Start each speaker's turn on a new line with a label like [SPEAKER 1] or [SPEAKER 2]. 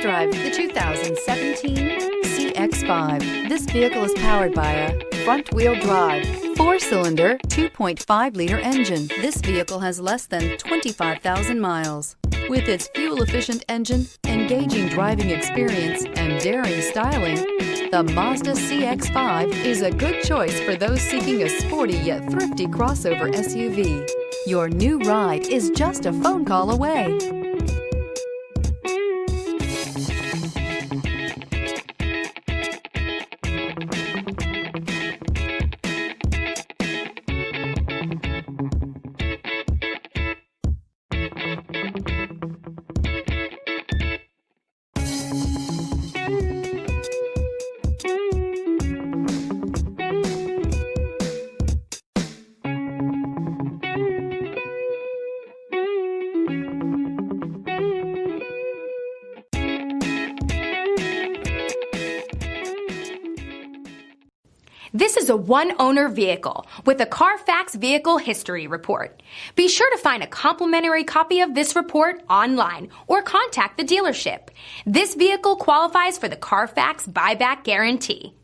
[SPEAKER 1] test drive the 2017 CX-5. This vehicle is powered by a front-wheel drive, 4-cylinder, 2.5-liter engine. This vehicle has less than 25,000 miles. With its fuel-efficient engine, engaging driving experience, and daring styling, the Mazda CX-5 is a good choice for those seeking a sporty yet thrifty crossover SUV. Your new ride is just a phone call away.
[SPEAKER 2] This is a one-owner vehicle with a Carfax Vehicle History Report. Be sure to find a complimentary copy of this report online or contact the dealership. This vehicle qualifies for the Carfax Buyback Guarantee.